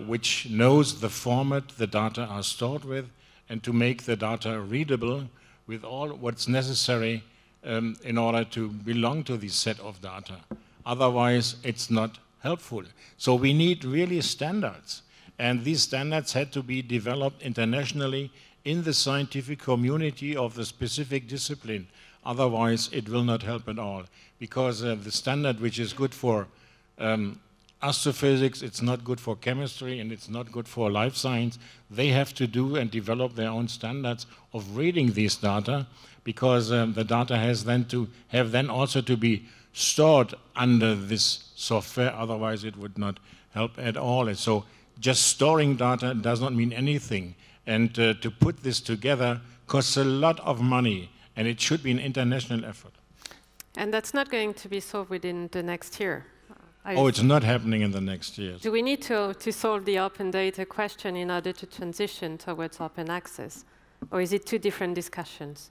which knows the format the data are stored with, and to make the data readable with all what's necessary in order to belong to this set of data. Otherwise, it's not helpful. So we need really standards. And these standards had to be developed internationally in the scientific community of the specific discipline. Otherwise, it will not help at all. Because the standard which is good for astrophysics, it's not good for chemistry, and it's not good for life science. They have to do and develop their own standards of reading these data, because the data has then to have then also to be stored under this software. Otherwise, it would not help at all. And so just storing data does not mean anything. And to put this together costs a lot of money, and it should be an international effort. And that's not going to be solved within the next year. Oh, it's not happening in the next years. Do we need to solve the open data question in order to transition towards open access? Or is it two different discussions?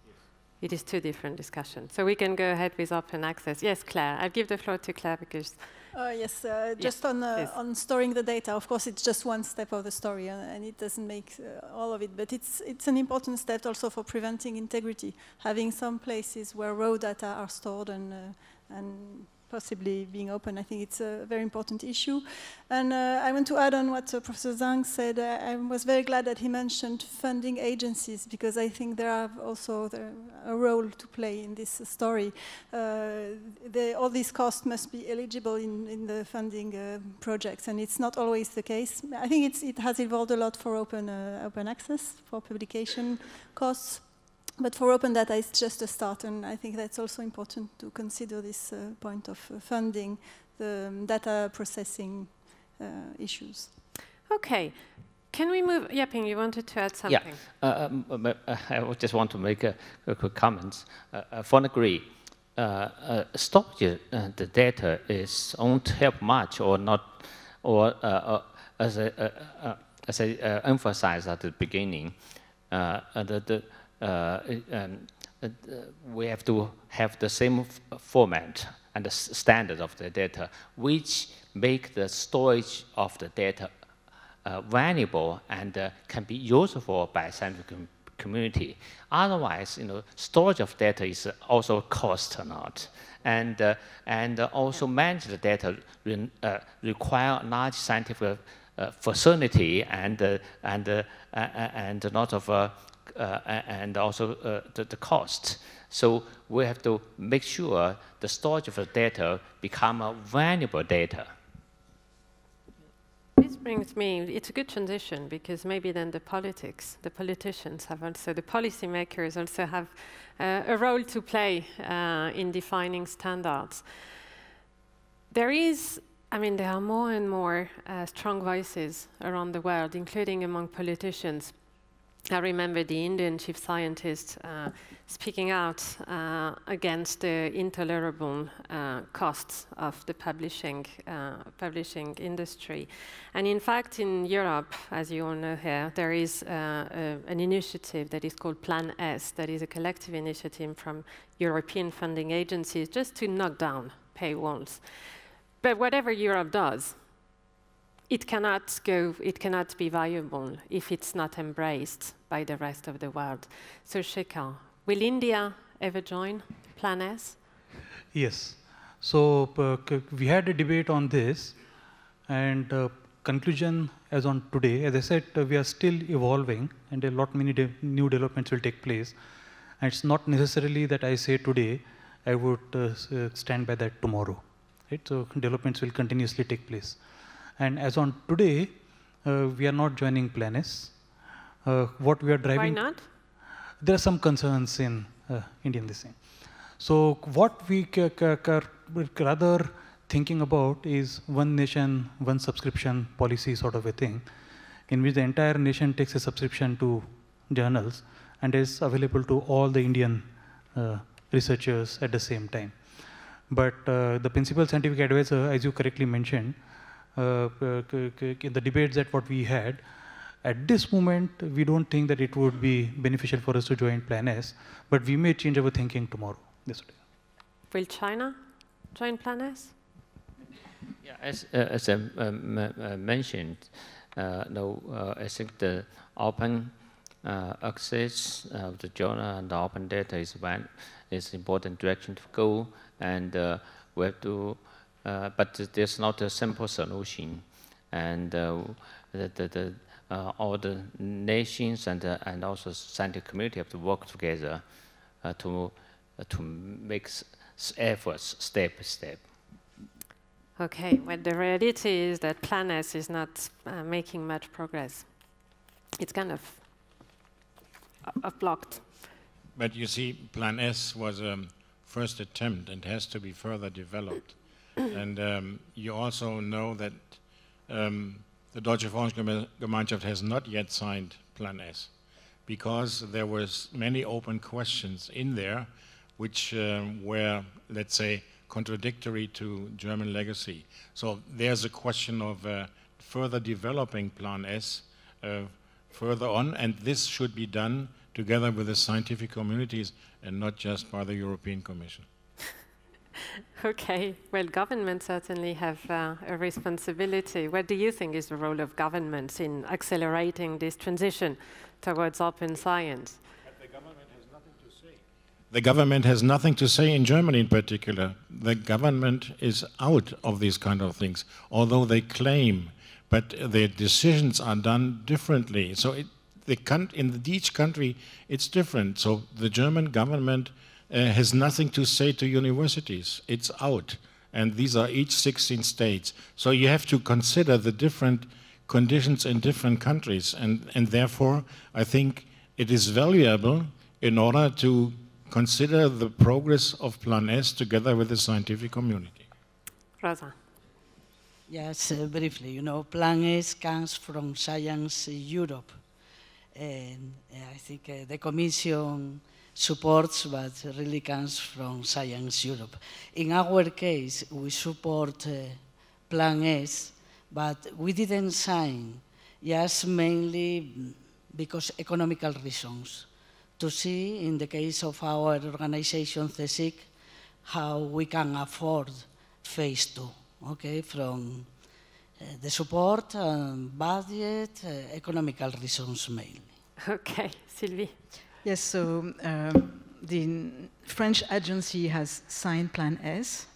It is two different discussions. So we can go ahead with open access. Yes, Claire. I'll give the floor to Claire because... yes, just on storing the data. Of course, it's just one step of the story, and it doesn't make all of it. But it's an important step also for preventing integrity, having some places where raw data are stored and possibly being open. I think it's a very important issue. And I want to add on what Professor Zhang said. I was very glad that he mentioned funding agencies, because I think there are also a role to play in this story. All these costs must be eligible in the funding projects, and it's not always the case. I think it has evolved a lot for open access, for publication costs. But for open data, it's just a start, and I think that's also important to consider this point of funding the data processing issues. Okay. Can we move? Yaping, you wanted to add something? Yeah, I just want to make a quick comment. Fully agree. Storage the data won't help much or not, or as I emphasized at the beginning, we have to have the same format and the standard of the data, which make the storage of the data valuable and can be useful by scientific community. Otherwise, storage of data is also a cost or not, and also manage the data require large scientific facility and not of and also the cost. So we have to make sure the storage of the data become a valuable data. This brings me, it's a good transition because maybe then the politicians have also, the policymakers also have a role to play in defining standards. There are more and more strong voices around the world, including among politicians. I remember the Indian chief scientist speaking out against the intolerable costs of the publishing industry. And in fact, in Europe, as you all know here, there is an initiative that is called Plan S, that is a collective initiative from European funding agencies just to knock down paywalls. But whatever Europe does, it cannot be viable if it's not embraced by the rest of the world. So Shekhar, will India ever join Plan S? Yes. So we had a debate on this, and conclusion as on today, as I said, we are still evolving, and many new developments will take place. And it's not necessarily that I say today, I would stand by that tomorrow. Right? So developments will continuously take place. And as on today, we are not joining Plan S. What we are driving... Why not? There are some concerns in Indian listening. So what we are rather thinking about is one nation, one subscription policy sort of a thing, in which the entire nation takes a subscription to journals and is available to all the Indian researchers at the same time. But the principal scientific advisor, as you correctly mentioned, in the debates that what we had, at this moment, we don't think that it would be beneficial for us to join Plan S, but we may change our thinking tomorrow. Will China join Plan S? Yeah, as I mentioned, I think the open access of the journal and the open data is important direction to go, and we have to. But there's not a simple solution, and all the nations and also scientific community have to work together to make efforts step by step. Okay, well, the reality is that Plan S is not making much progress. It's kind of blocked. But you see, Plan S was a first attempt and has to be further developed. And you also know that the Deutsche Forschungsgemeinschaft has not yet signed Plan S, because there was many open questions in there which were, let's say, contradictory to German legacy. So there's a question of further developing Plan S further on, and this should be done together with the scientific communities and not just by the European Commission. Okay, well, governments certainly have a responsibility. What do you think is the role of governments in accelerating this transition towards open science? But the government has nothing to say. The government has nothing to say in Germany in particular. The government is out of these kind of things, although they claim, but their decisions are done differently. So in each country, it's different. So the German government has nothing to say to universities. It's out. And these are each 16 states. So you have to consider the different conditions in different countries. And therefore, I think it is valuable in order to consider the progress of Plan S together with the scientific community. Rosa. Yes, briefly, you know, Plan S comes from Science Europe. And I think the Commission supports, but really comes from Science Europe. In our case, we support Plan S, but we didn't sign, just mainly because economical reasons. To see, in the case of our organization, CSIC, how we can afford phase 2, okay, from the support, budget, economical reasons mainly. Okay, Sylvie. Yes, so the French agency has signed Plan S,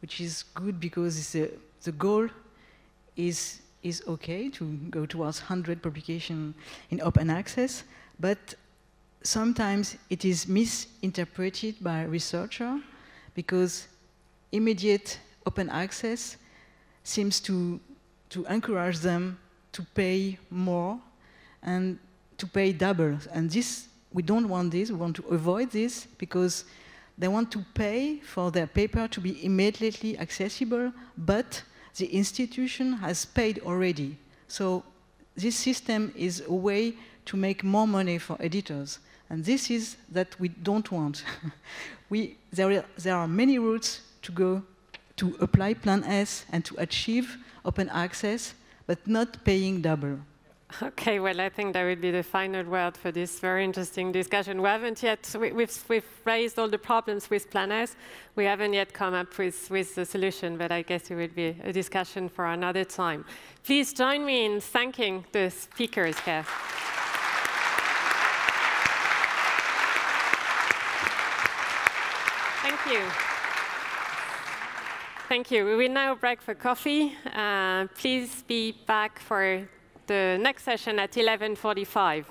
which is good because the goal is okay to go towards 100 publications in open access, but sometimes it is misinterpreted by researchers because immediate open access seems to encourage them to pay more and to pay double. And this, we don't want this, we want to avoid this because they want to pay for their paper to be immediately accessible, but the institution has paid already. So this system is a way to make more money for editors. And this is that we don't want. There are many routes to go to apply Plan S and to achieve open access, but not paying double. Okay, well, I think that would be the final word for this very interesting discussion. We haven't yet, we've raised all the problems with Plan S. We haven't yet come up with the solution, but I guess it will be a discussion for another time. Please join me in thanking the speakers here. Thank you. Thank you. We will now break for coffee. Please be back for the next session at 11:45.